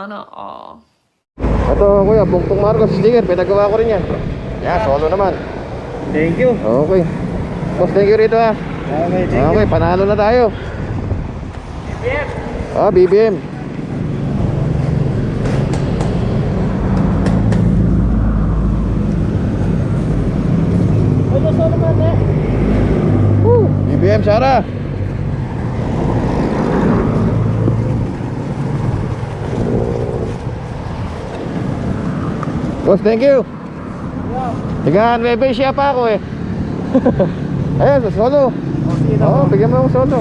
Sana all. Ito kuya, Bungtong Marcos sticker, pinagawa ko rin yan. Yan, solo naman. Thank you. Okay. Boss, thank you rito ha. Okay, thank Okay, panalo na tayo. BBM. BBM. Ano solo naman eh? BBM, Sarah. Boss, thank you. Tigaan, may siya pa ako eh. Ayan, solo. Oo, bigyan mo akong solo.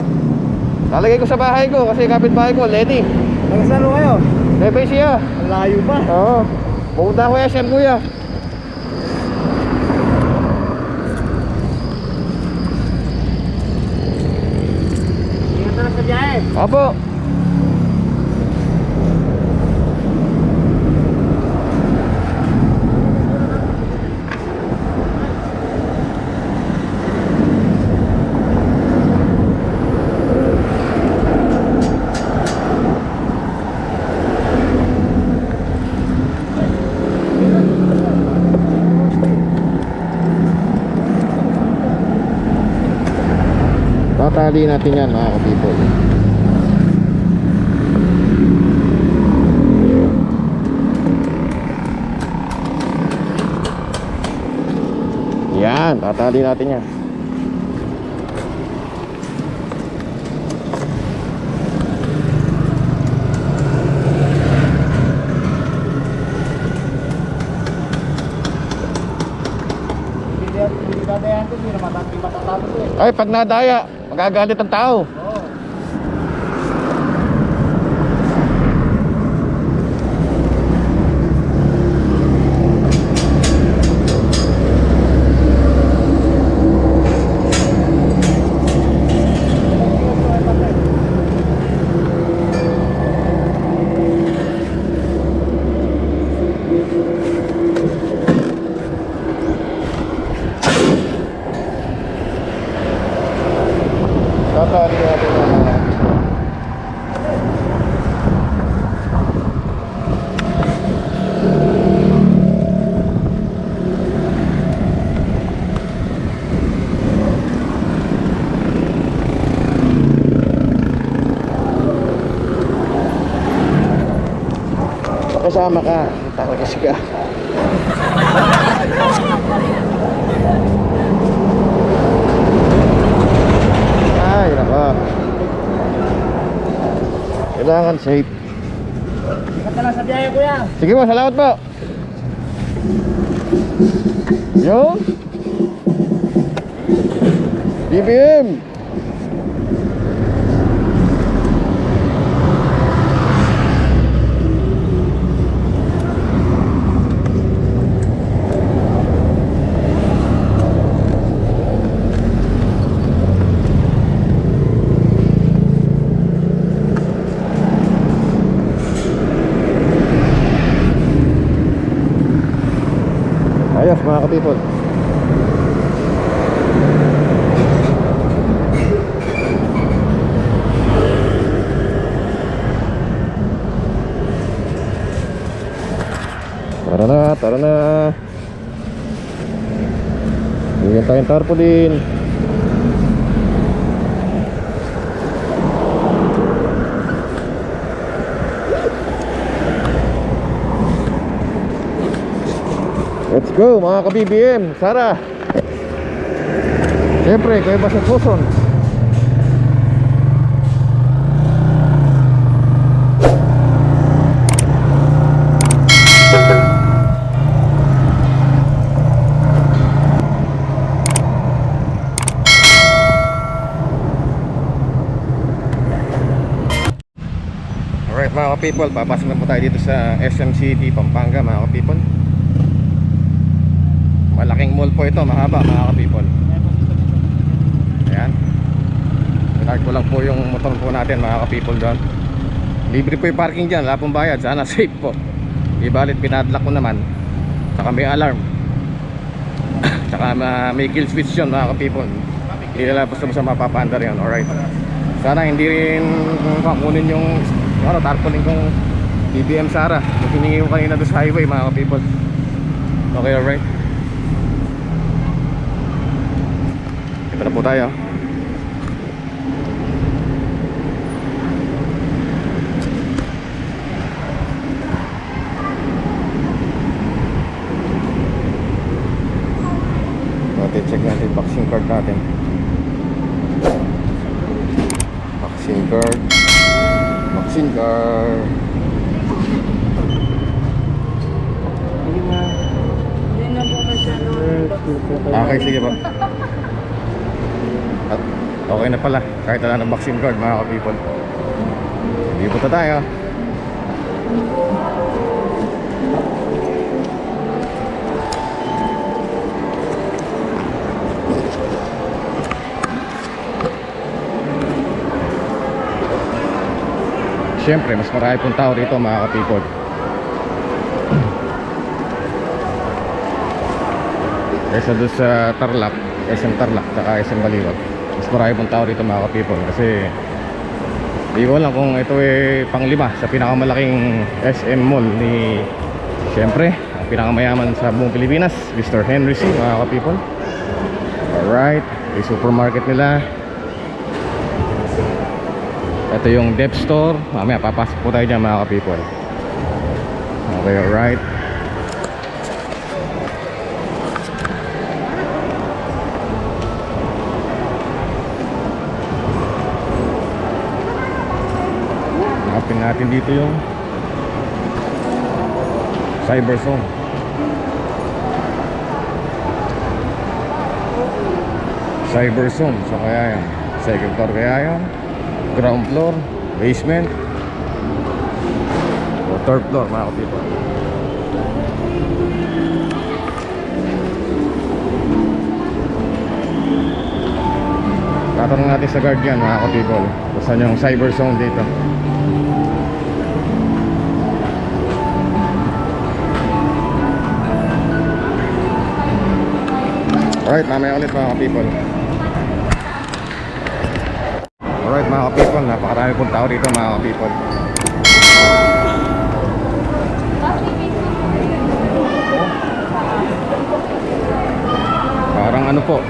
Lalagay ko sa bahay ko kasi kapitbahay ko, Lenny. Nagsalo kayo? May siya. Ang layo pa. Oo. Pumunta ko yan, Shem kuya. Ingat na lang sa biyahe. Apo. Tatali natin yan mga ka-people. Yan, tatali natin yan. Hindi dadayan ko, hindi na matatapos eh. Ay, pag nadaya, magagalit ang tao. Oo. Tatali natin yan mga ka-people. Kasama ka, talaga siya. Ay, nako. Kailangan safe. Ingat na lang sa biyahe kuya. Sige po, salamat po. Yo. BBM. Ayos mga ka-people. Tara na, tara na. Bigyan tayong tarpaulin. Let's go mga ka-BBM. Sara. Siyempre, kayo ba sa Quezon? Alright mga ka-people, papasok na po tayo dito sa SM City, Pampanga mga ka-people. Malaking mall po ito, mahaba mga ka-people. Ayan. Pinark ko lang po yung motor po natin mga ka-people doon. Libre po yung parking dyan, wala pong bayad. Sana safe po. Ibalit pinadlock ko naman. Saka may alarm. Saka may kill switch yun mga ka-people. Hindi nila basta-basta mapapaandar yun. Alright. Sana hindi rin kunin yung tarpaulin kong BBM Sara. Yung hiningi ko kanina doon sa highway mga ka-people. Okay, alright. Ito na po tayo. Check natin yung vaccine card natin. Vaccine card. Vaccine card. Hindi na po masyado. Okay, sige po. At okay na pala. Kahit wala ng vaccine card mga ka-people. Hindi po tayo. Siyempre, mas marami pong tao rito mga ka-people. Kaysa doon sa Tarlac, SM Tarlac, saka SM Baliwag. Mas marami pong tao rito mga ka-people. Kasi di ko alam kung ito ay panglima sa pinakamalaking SM mall ni, siyempre, ang pinakamayaman sa buong Pilipinas, Mr. Henry C mga ka-people. Alright, yung supermarket nila. Ito yung Dep Store. Mamaya papasok po tayo dyan mga ka-people. Okay, alright. Hanapin natin dito yung Cyber Zone. Cyber Zone. So kaya yan, second floor kaya yan, ground floor, basement, o third floor mga ka-people. Tatanong natin sa guard yan mga ka-people kung saan yung Cyber Zone dito. Alright, mamaya ulit mga ka-people. Alright mga ka-people, napakarami pong tao dito mga ka-people. Parang ano po,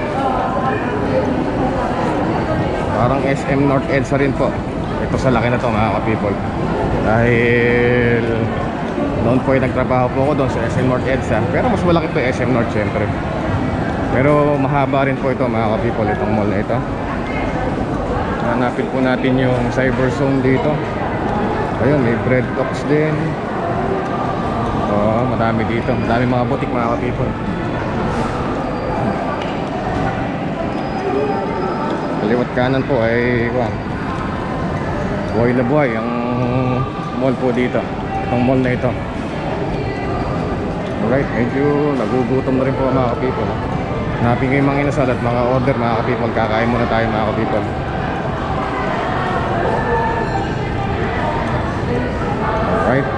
parang SM North EDSA rin po. Ito sa laki na to mga ka-people. Dahil noon po ay nagtrabaho po ako doon sa SM North EDSA. Pero mas malaki po yung SM North syempre. Pero mahaba rin po ito mga ka-people, itong mall na ito. Hanapin po natin yung Cyber Zone dito. Ayun, may bread talks din. Oh, marami dito. Marami mga butik mga ka-people. Kaliwat kanan po ay buhay na buhay ang mall po dito. Itong mall na ito. Alright, medyo nagugutom na rin po mga ka-people. Hanapin kayo mga inasal at mga order mga ka-people. Kakain muna tayo mga ka-people. Alright.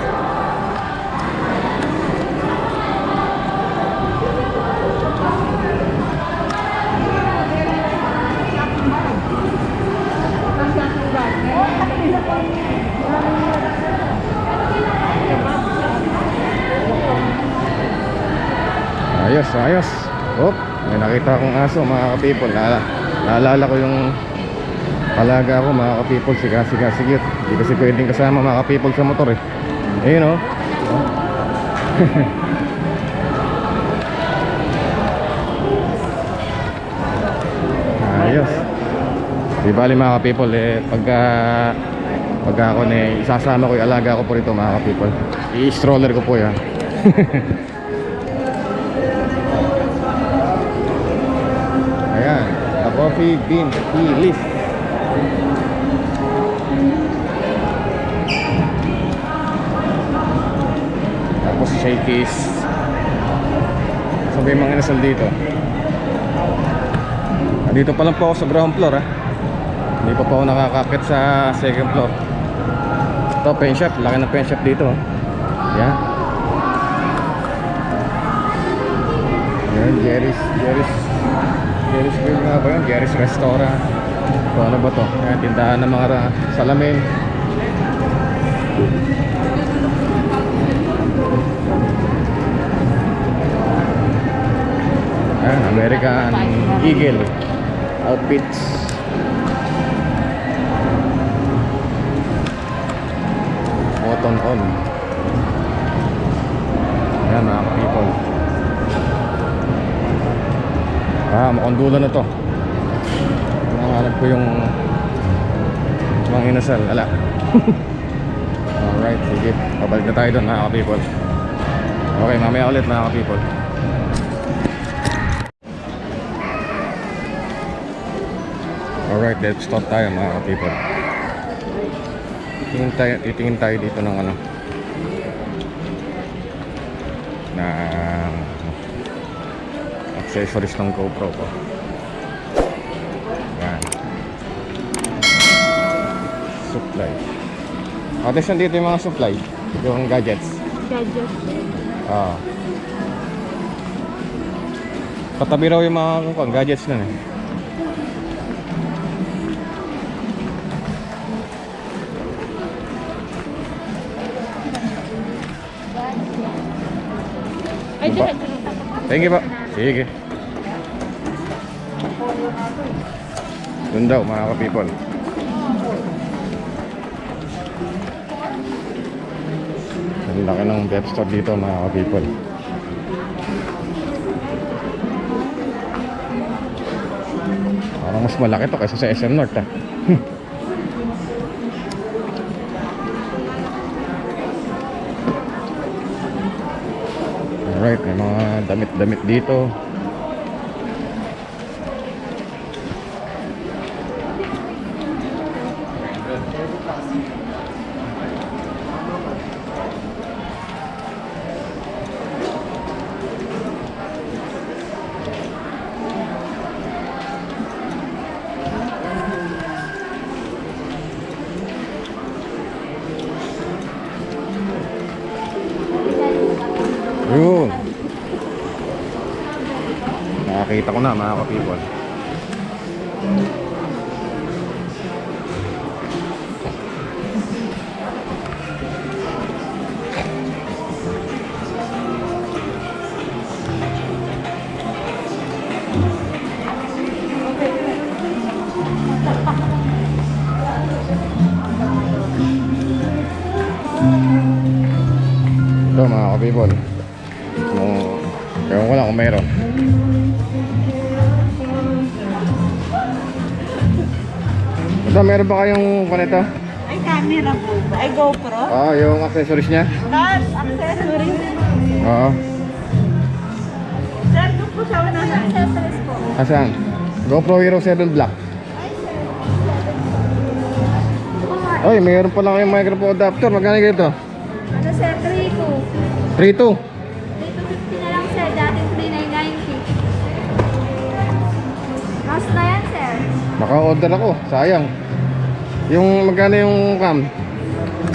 Ayos, ayos. Oh, may nakita akong aso mga ka-people. Naalala ko yung palaga ko mga ka-people, si Sigit. Hindi kasi pwedeng kasama mga ka-people sa motor eh. Ayun oh. Ayos. Di bali mga ka-people eh, pagka ako isasama ko yung alaga ko po rito mga ka-people. I-stroller ko po yan. Ayan, the coffee bean tea leaf. Tapos shakies. Sabi mga inasal dito. Dito pa lang po ako sa ground floor ha. Hindi pa po ako nakakakit sa second floor. Ito, pen shop. Laki ng pen shop dito. Yan. Yan, Jerry's Grill nga ba yun? Jerry's Restaurant. Ito, ano ba to? Yan, tindahan ng mga salamin. Ayan, American Eagle outfits. Cotton on. Ayan mga people. Mukhang dulo na to. Nanganap ko yung mga inasal. Ala. Alright, sige. Pabalik na tayo doon mga people. Okay, mamaya ulit mga people. Alright, let's start tayo mga people. Titingin tayo dito ng ano, ng accessories ng GoPro ko. Yan. Supply. Tapos nandito yung mga supply, yung gadgets. Gadgets. Patabi raw yung mga gadgets nun eh. Ay, Ba? direct. Thank you po. Sige. Doon daw mga ka-people. Ang laki ng web store dito mga ka-people. Parang mas malaki to kaysa sa SM North ah. Alright, may mga damit-damit dito. Yun. Nakakita ko na mga ka-people. Ito mga ka-people. Ewan ko lang kung meron. Ito, meron ba kayong kanito? Ay, camera po ba? Ay, GoPro? Yung accessories niya. Accessories. Oo. Sir, doon po siya na accessories po. Asan? GoPro Hero 7 Black. Ay, meron pa lang kayong microphone adapter. Magkano ganito? Ano sir, 3-2. 3.2. 3-250 na lang sir, dating 3,990. Mas na yan sir. Maka-order ako. Sayang. Yung magkano yung cam?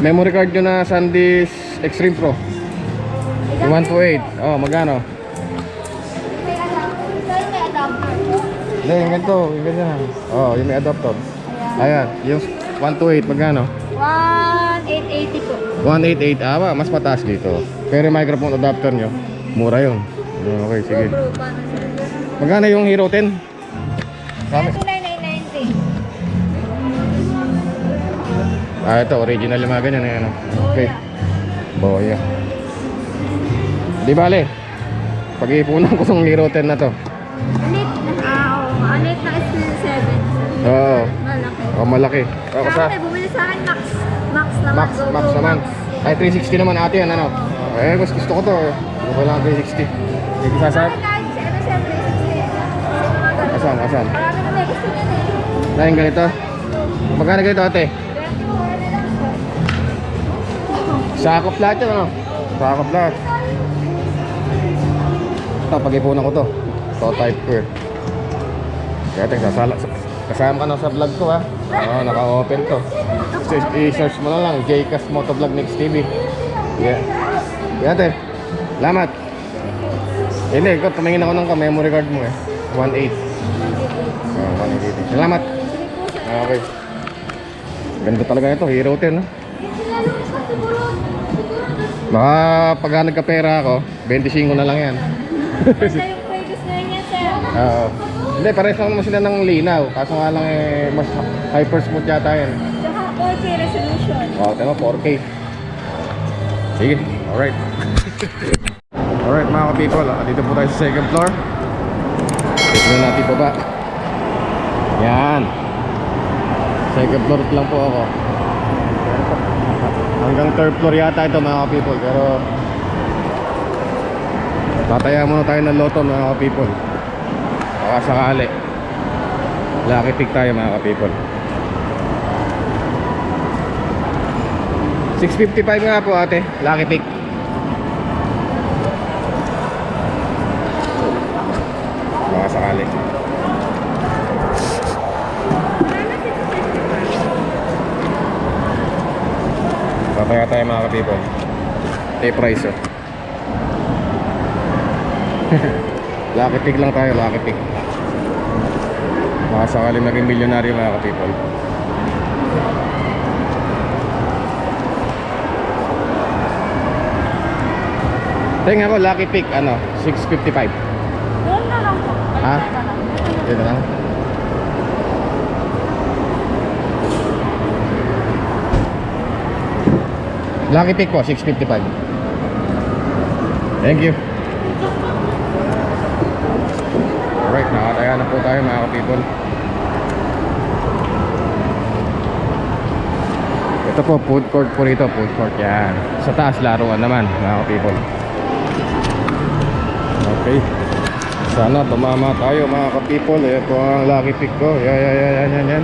Memory card nyo na SanDisk Extreme Pro. Yung 128. Oh, magkano? May adapter. Sir, may adapter. Hindi, yung ganito. Yung ganyan. Oh, yung may adapter. Ayan. Yung 128. Magkano? 1,880 po. 188. Mas mataas dito. Pero yung microphone adapter nyo, mura yun. Okay, sige. GoPro, paano sir? Magkano yung Hero 10? Kami. 2,990. Ito, original yung mga ganyan. Ano? Okay. Boya. Di bale. Pag-iipunan ko ng Hero 10 na to. Alit na, alit na S7. Oo. Malaki. Malaki. Kaya ako may bumili sa akin, Max. Max naman. Max GoPro naman. Max. Ay, 360 naman ate yan, ano? Gusto ko to. Gusto ko lang 360. Hindi sasab. Kahit si ano sir, 360. Asan? Marami na may gusto niyan eh. Dahil ganito. Magkano ganito ate? 21 na lang sir. Sakop lahat yan, ano? Sakop lahat. Ito, pag-ipunan ko to. Ito, type ko eh. Kaya ito, kasama ka na sa vlog ko ha. Oo, naka-open to. I-search mo na lang, Jcast Motovlog Next TV. Yeah. Kaya ate, salamat. Hindi, tumingin ako ng memory card mo eh. 1.8. 1.8. Salamat. Okay. Ganda talaga ito, Hero 10 no? Baka pag nagkapera ako, 25 na lang yan. Basta yung previous na yun yan sir. Oo. Hindi, pares lang naman sila ng linaw. Kaso nga lang mas hyper smooth yata yan. Tsaka 4K resolution. Oo, tama, 4K. Sige, alright. Alright mga ka-people, dito po tayo sa second floor. Dito na natin baba. Yan. Second floor lang po ako. Hanggang third floor yata ito mga ka-people. Pero tataya muna tayo ng loto mga ka-people. Baka sakali. Lucky pick tayo mga ka-people. 655 nga po ate, lucky pick. Baka sakali. Tataya tayo mga ka-people. Ito price oh. Lucky pick lang tayo, lucky pick. Baka sakali maging milyonaryo mga ka-people. Tingnan ko, lucky pick, ano, 655. Doon na lang po. Ha? Doon na lang. Dito lang. Lucky pick po, 655. Thank you. Alright, nakataya na po tayo mga ka-people. Ito po, food court po rito, food court yan. Sa taas, laruan naman mga ka-people. Okay. Sana tumama tayo mga ka-people. Ito ang lucky pick ko. Yan.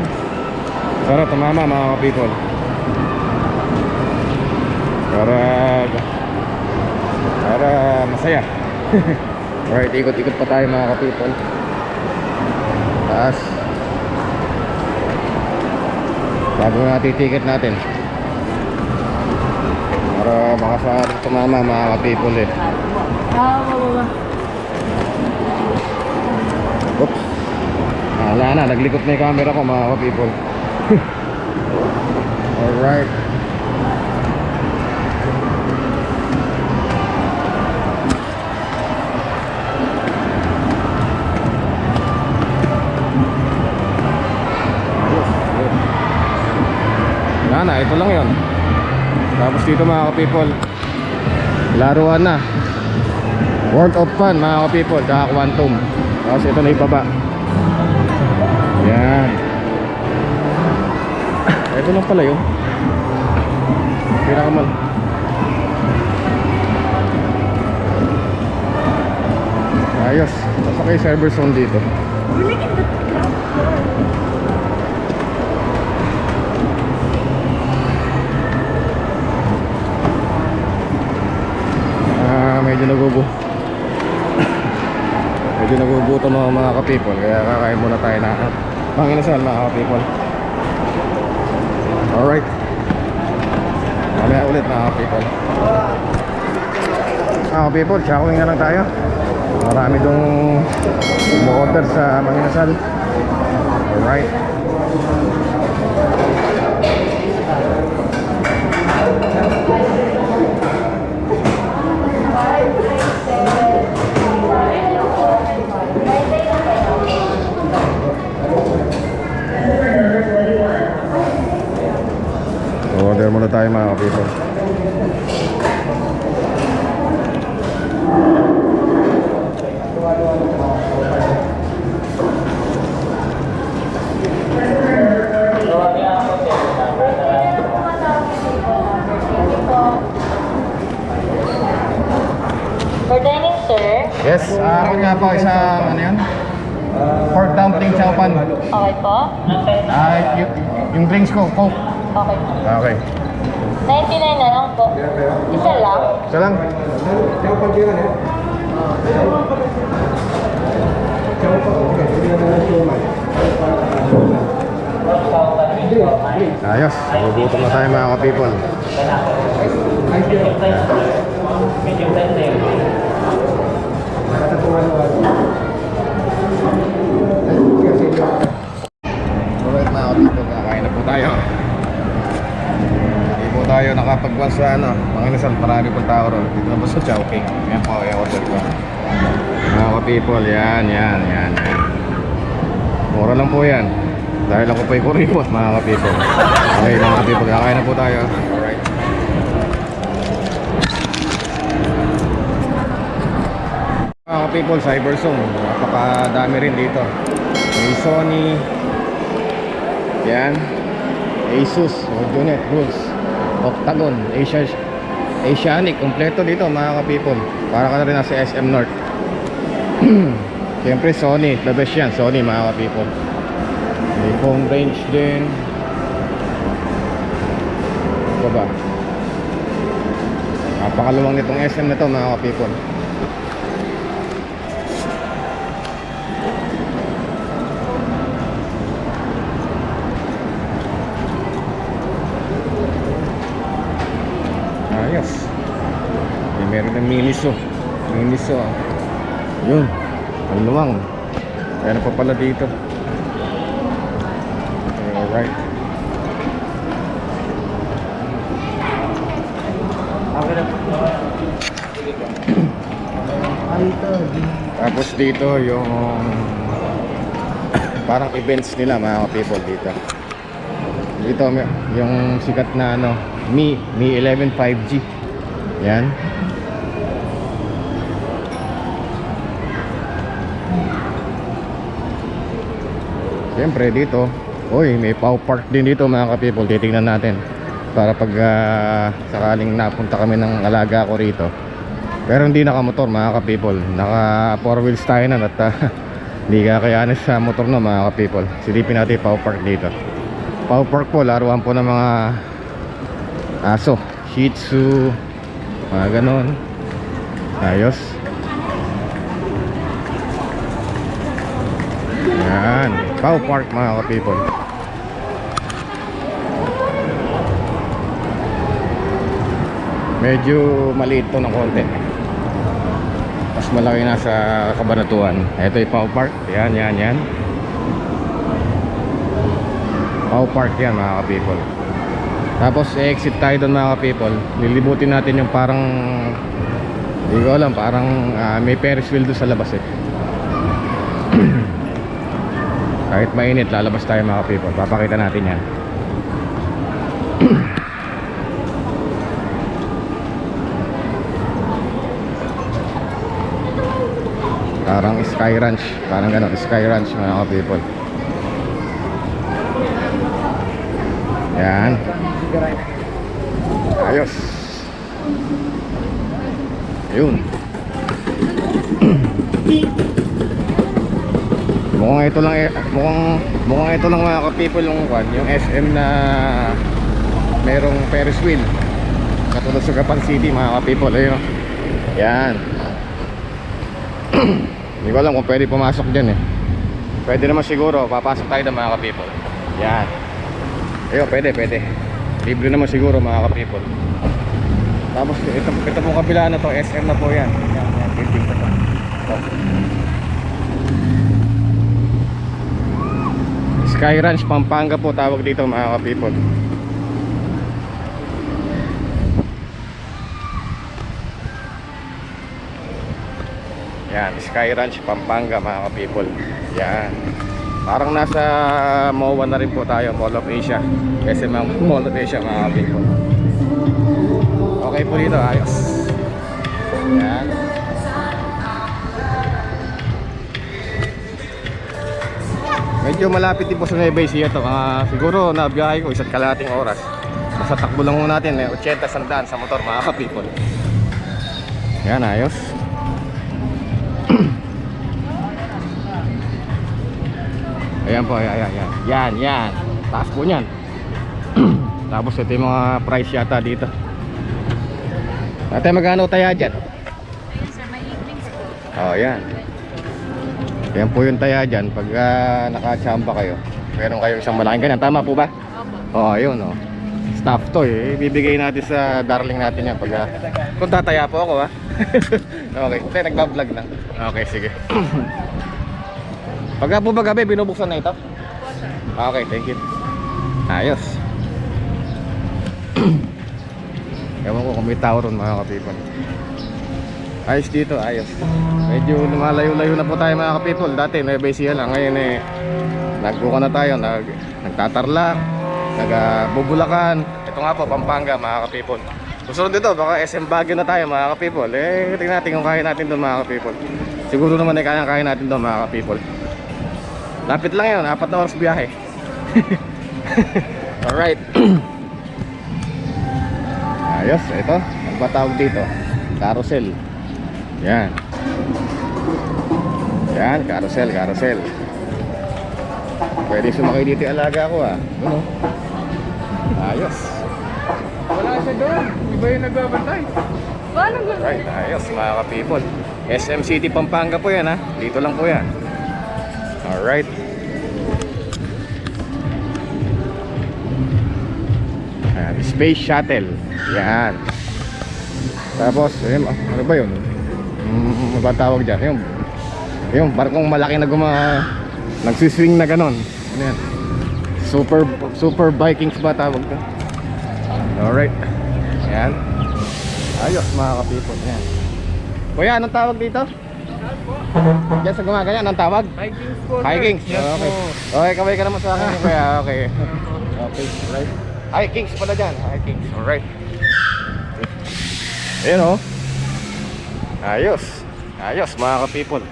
Sana tumama mga ka-people. Para masaya. Alright, ikot-ikot pa tayo mga ka-people. Taas. Bago natin ticket natin. Para makasarap tumama mga ka-people eh. Oops. Wala na, naglikot na yung camera ko mga ka-people. Alright. Wala na, ito lang yun. Tapos dito mga ka-people, laruan na. World of Fun mga ka-people, tsaka Quantum. Tapos ito na ibaba. Yan. Ito lang pala yun. Pinakamal. Ayos. Nasa kay server zone dito. Medyo nagugutom mga ka-people, kaya kakain muna tayo na panginasal mga ka-people. Alright, mamaya ulit mga ka-people. Mga ka-people, chowing na lang tayo. Marami dong umu-order sa panginasal. Alright. Order muna tayo mga ka-people. For dining, sir. Yes, ako nga po isang ano yan? Pork dumpling chowpan. Okay po. Yung drinks ko, Coke. Okay po. Okay. 99 na lang po. Isa lang. Isa lang. Ayos, nagugutom na tayo mga ka-people. Alright mga ka-people, kakain na po tayo. Hindi po tayo nakapagwan sa ano, Panginasal, marami pong tao ron. Dito na po sa Chowking. Yan po yung order ko. Mga ka-people, yan. Mura lang po yan. Dahil ako pa'y kuripot, mga ka-people. Okay, mga ka-people, kakain na po tayo. Alright. Mga ka-people, Cyberzone. Napakadami rin dito. May Sony. Yan. Asus, Audionet, Bulls, Octagon, Asianic, kompleto dito mga ka-people. Para ka na rin nasa SM North. Siyempre Sony, the best yan, Sony mga ka-people. May phone range din. Ito ba? Napakaluwang nitong SM na to mga ka-people. Ayos. Meron ng Miniso. Yun. Ang luwang. Meron pa pala dito. Alright. Tapos dito yung parang events nila mga people dito. Dito yung sikat na ano, Mi 11 5G. Yan. Siyempre dito, may Pau Park din dito mga ka-people. Titingnan natin para pag sakaling napunta kami ng alaga ko rito. Pero hindi naka-motor mga ka-people. Naka 4 wheels tayo na at hindi kakayanin sa motor no mga ka-people. Silipin natin Pau Park dito. Pau Park po, laruan po ng mga aso, Shih Tzu, mga ganon. Ayos. Yan, Pau Park mga ka-people. Medyo maliit to ng konti. Mas malaki na sa Cabanatuan. Ito yung Pau Park. Yan. Pau Park yan mga ka-people. Tapos exit tayo doon mga ka-people. Lilibutin natin yung parang, hindi ko alam, parang may Ferris wheel doon sa labas eh. Kahit mainit, lalabas tayo mga ka-people. Papakita natin yan. Parang Sky Ranch. Parang gano'n, Sky Ranch mga ka-people. Yan. Ayos. Ayun. Mukhang ito lang mukhang ito lang mga ka-people yung SM na merong Ferris wheel. Katulad sa Gapan City mga ka-people. Ayun. Yan. Hindi ko alam kung pwede pumasok dyan eh. Pwede naman siguro. Papasok tayo ng mga ka-people. Yan. Ayun, pwede. Libre naman siguro mga ka-people. Tapos ito pong kabila na to, SM na po yan. Yan, building na to. Sky Ranch Pampanga po tawag dito mga ka-people. Yan, Sky Ranch Pampanga mga ka-people. Yan. Parang nasa MOA na rin po tayo, Mall of Asia. Kasi Mall of Asia mga ka-people. Okay po dito, ayos. Yan. Medyo malapit din po sa Nueva Ecija to. Siguro nabiyahe ko isa't kalahating oras. Basta takbo lang muna natin, 80 sandaan sa motor mga ka-people. Yan, ayos. Ayan po, ayan. Yan. Taas po niyan. Tapos ito yung mga price yata dito. Ate, magkano taya dyan? Oh, yan. Yan po yung taya dyan. Pag nakachamba kayo, meron kayong isang malaking ganyan. Tama po ba? Oh, ayun oh. Staff to eh. Bibigay natin sa darling natin yan. Kung tataya po ako ha. Okay, ito nagbablog lang. Okay, sige. Pagka po ba gabi, binubuksan na ito? Okay, thank you. Ayos. Ewan ko kung may tao ron mga ka-people. Ayos dito, ayos. Medyo lumalayo-layo na po tayo mga ka-people. Dati Nueva Ecija lang, ngayon nagbuka na tayo, nagtatarlac, nagbubulakan. Ito nga po, Pampanga mga ka-people. Susunod dito, baka SM Baguio na tayo mga ka-people. Tingnan natin kung kaya natin doon mga ka-people. Siguro naman kaya natin doon mga ka-people. Lapit lang yun, 4 na oras biyahe. Alright. Ayos, ito. Ang patawag dito, carousel. Yan. Yan, carousel. Pwede sumakay dito yung alaga ko Ano? Ayos. Wala siya doon. Iba yung nagbabantay. Paano gano'n? Right, ayos mga ka-people. SM City Pampanga po yan Dito lang po yan. Alright. Ayan, Space Shuttle. Yan. Tapos, ano ba yun? Ano ba tawag dyan? Yung barkong malaki na nagsiswing na ganon. Ano yan? Super Vikings ba tawag to? Alright. Ayan. Ayos mga ka-people. Ayan. Kuya, anong tawag dito? Diyan sa gumagaya, anong tawag? Vikings po. Vikings. Yes Okay. po. Okay, kaway ka naman sa akin kuya. Okay. Okay, right. Vikings pala dyan. Vikings. Alright. Ayan Ayos. Ayos mga ka-people.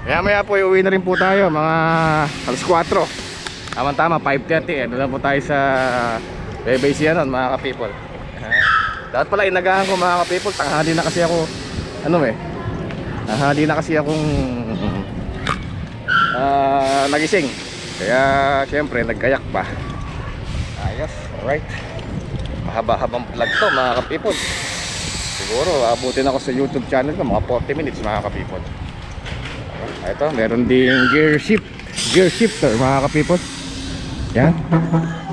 Maya po iuwi na rin po tayo mga alas 4. Tama 5:30 doon na po tayo sa Nueva Ecija nun mga ka-people. Dapat pala inagahan ko mga ka-people. Tanghali na kasi ako tanghali na kasi akong nagising. Kaya syempre nagkayak pa. Ayos. Alright. Mahaba-habang vlog to mga ka-people. Siguro abutin ako sa YouTube channel ko mga 40 minutes mga ka-people. Ito, meron ding gear shifter mga ka-people. Yan.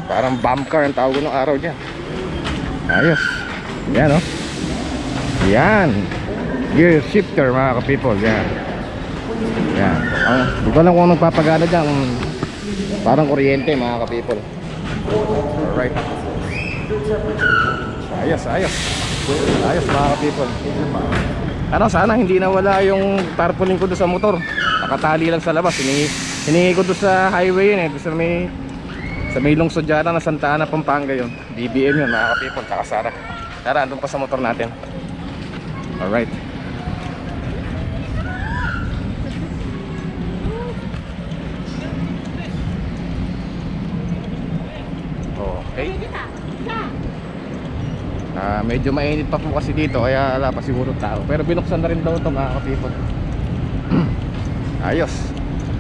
Parang bump car ang tawag ng araw dyan. Ayos. Yan Yan. Gear shifter mga ka-people. Yan. Yan. Hindi ko lang kung nagpapagana dyan. Parang kuryente mga ka-people. Alright. Ayos. Ayos mga ka-people. Sana hindi nawala yung tarpaulin ko doon sa motor. Nakatali lang sa labas. Hiningi ko doon sa highway yun doon sa may lungsod dyan na Santa Ana, Pampanga yun. BBM yun mga ka-people. Tsaka Sara, andun pa sa motor natin. Alright. Okay. Medyo mainit pa po kasi dito kaya wala pa siguro tao. Pero binuksan na rin daw ito mga ka-people. Ayos.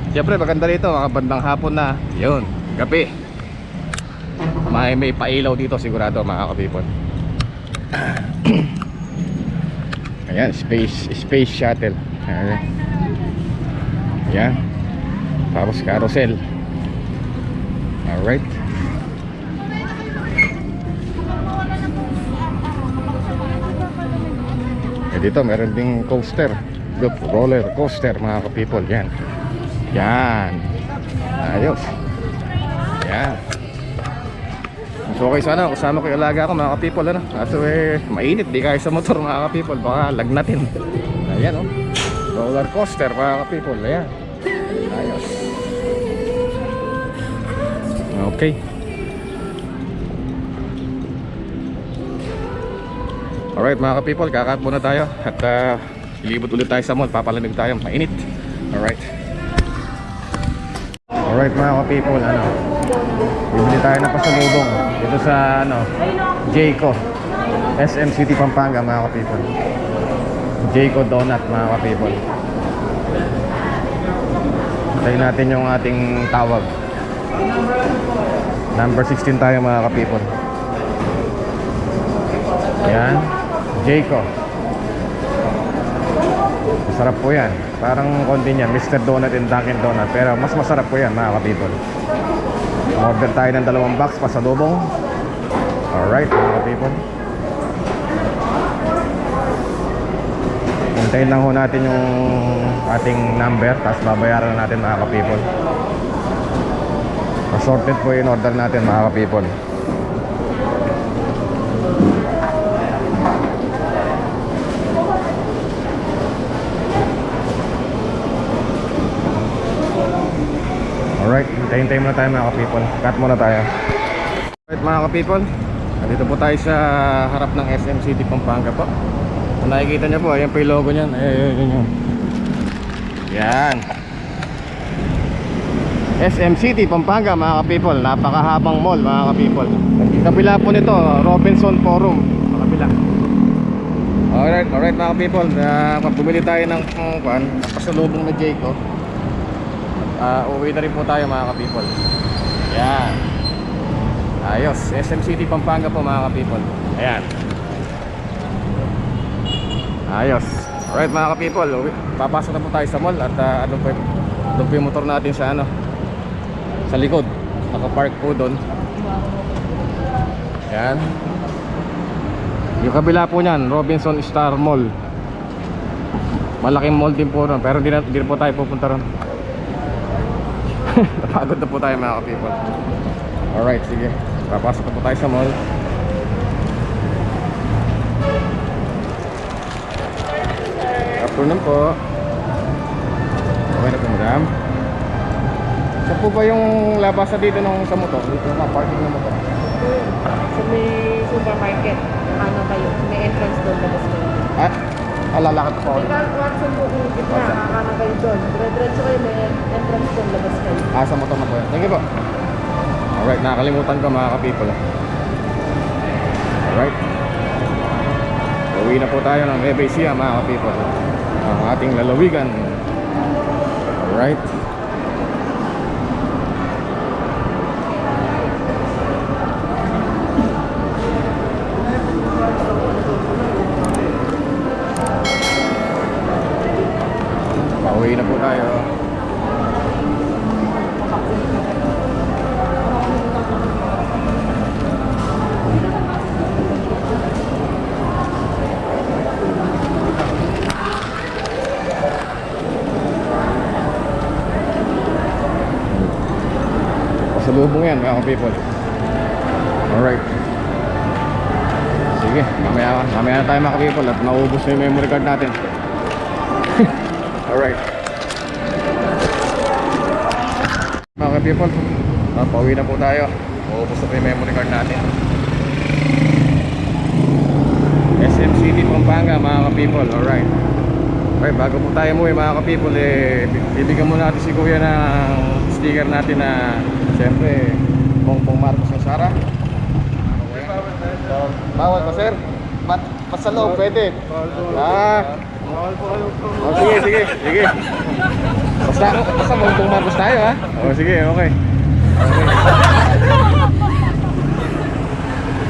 Siyempre maganda rito mga bandang hapon na. Yun, gabi. May pailaw dito sigurado mga ka-people. Ayan, space shuttle. Ayan. Tapos carousel. Alright. Dito meron ding coaster, roller coaster mga ka-people. Yan. Ayos. Yan. So okay, sana kasama ko yung alaga ko mga ka-people Kaso mainit, di kaya sa motor mga ka-people. Baka lagnatin. Ayan roller coaster mga ka-people. Ayan. Ayos. Okay. Alright mga ka-people, kakat muna tayo. At ilibot ulit tayo sa mall. Papalamig tayo, mainit. Alright. Alright mga ka-people, bibili tayo ng pasalubong dito sa Jayco, SM City Pampanga mga ka-people. Jayco Donut mga ka-people. Tayo natin yung ating tawag. Number 16 tayo mga ka-people. Yan, Jayco. Masarap po yan. Parang konti niya, Mr. Donut and Dunkin Donut. Pero mas masarap po yan mga ka-people. Order tayo ng 2 box pasalubong. Alright mga ka-people. Hintayin lang ho natin yung ating number, tapos babayaran na natin mga ka-people. Assorted po yung order natin mga ka-people. Alright, hintayin muna tayo mga ka-people. Cut muna tayo. Alright mga ka-people, nandito po tayo sa harap ng SM City Pampanga po. Kung nakikita nyo po, ayan po yung logo nyan. Ayan. Yan, SM City Pampanga mga ka-people. Napakahabang mall mga ka-people. Kabila po nito, Robinson Forum. Kabila. Alright mga ka-people, bumili tayo ng pasalubong na Jayco. Uwi na rin po tayo mga ka-people. Yan, ayos, SM City Pampanga po mga ka-people. Ayan, ayos. Alright mga ka-people, papasok na po tayo sa mall. At doon po yung motor natin sa sa likod. Nakapark po doon. Yan, yung kabila po nyan, Robinson Star Mall. Malaking mall din po ron, pero di na po tayo pupunta ron. Napagod na po tayo mga ka-people. Alright, sige, papasok na po tayo sa mall. Afternoon po. Okay na po madam. Saan po ba yung labasan dito sa motor? Dito na parking ng motor. Sa may supermarket, ano kayo, may entrance doon, labas kayo. Lalakad po ako. Watson po yung gitna, kakana kayo doon. Dire-diretso kayo, may entrance doon, labas kayo. Sa motor na po yan. Thank you po. Alright, nakakalimutan ko mga ka-people. Alright, uwi na po tayo ng Nueva Ecija mga ka-people. Ang ating lalawigan. Alright. Pauwi na po tayo. Pasalubong yan mga people. Alright, sige, mamaya na tayo mga people at maubos na yung memory card natin. Alright mga people, pauwi na po tayo. Maubos na po yung memory card natin. SM City Pampanga mga people. Alright, okay, bago po tayo umuwi mga ka-people, bibigyan muna natin si Kuya ng sticker natin na siyempre Bongbong Marcos ng Sara. Bawal pa sir? Ba't sa loob pwede? Sige. Basta Bongbong Marcos tayo ha. Sige, okay.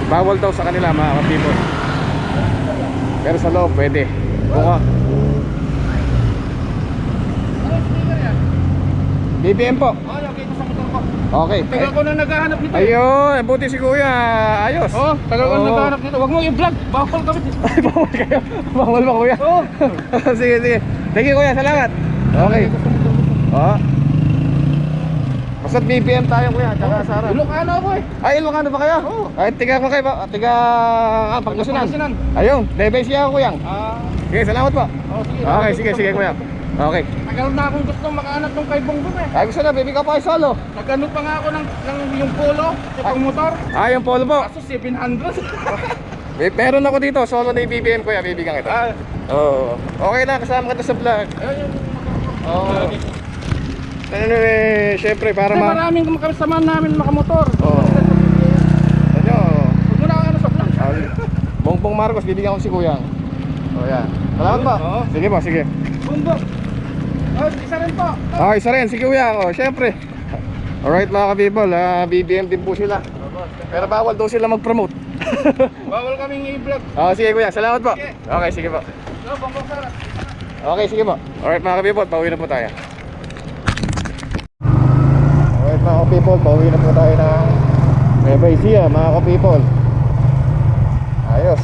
Bawal daw sa kanila mga ka-people, pero sa loob pwede. Buka BBM po. Okay. Tagal ko na naghahanap nito. Ayun, buti si Kuya. Ayos. Tagal ko na naghahanap nito. Huwag mo i-vlog. Bawal kami. Ay, bawal kayo. Bawal ba Kuya? Oo. Sige. Thank you Kuya, salamat. Okay. Basta't BBM tayo Kuya, tsaka Sara. Ilocano ako eh. Ay, Ilocano ba kayo? Oo. Ay, tiga ko kayo ba? Tiga Pangasinan. Ayun, Nueva ako Kuya. Sige, salamat po. Sige. Okay, sige Kuya. Okay. Tagal na akong gusto makahanap ng kay Bongbong eh. Ay, gusto na, baby ka pa ay solo. Nagano pa nga ako ng yung polo, yung motor. Yung polo po. Kaso 700. Meron ako dito, solo na yung BBM Kuya, bibigyan kita. Oo. Okay na, kasama kita sa vlog. Oo. Syempre para Kasi maraming makasama namin makamotor. Oo. Ano? Huwag mo na ako sa vlog. Bongbong Marcos, bibigyan ko si Kuya. Yan. Salamat po. Oo. Sige po, sige. Bongbong. Isa rin po. Isa rin, si Kuya. Syempre. Alright mga ka-people, BBM din po sila. Pero bawal daw sila mag-promote. Bawal kaming i-vlog. Sige Kuya, salamat po. Okay, sige po. Bongbong Sara. Okay, sige po. Alright mga ka-people, pauwi na po tayo. Alright mga ka-people, pauwi na po tayo ng Nueva Ecija mga ka-people. Ayos.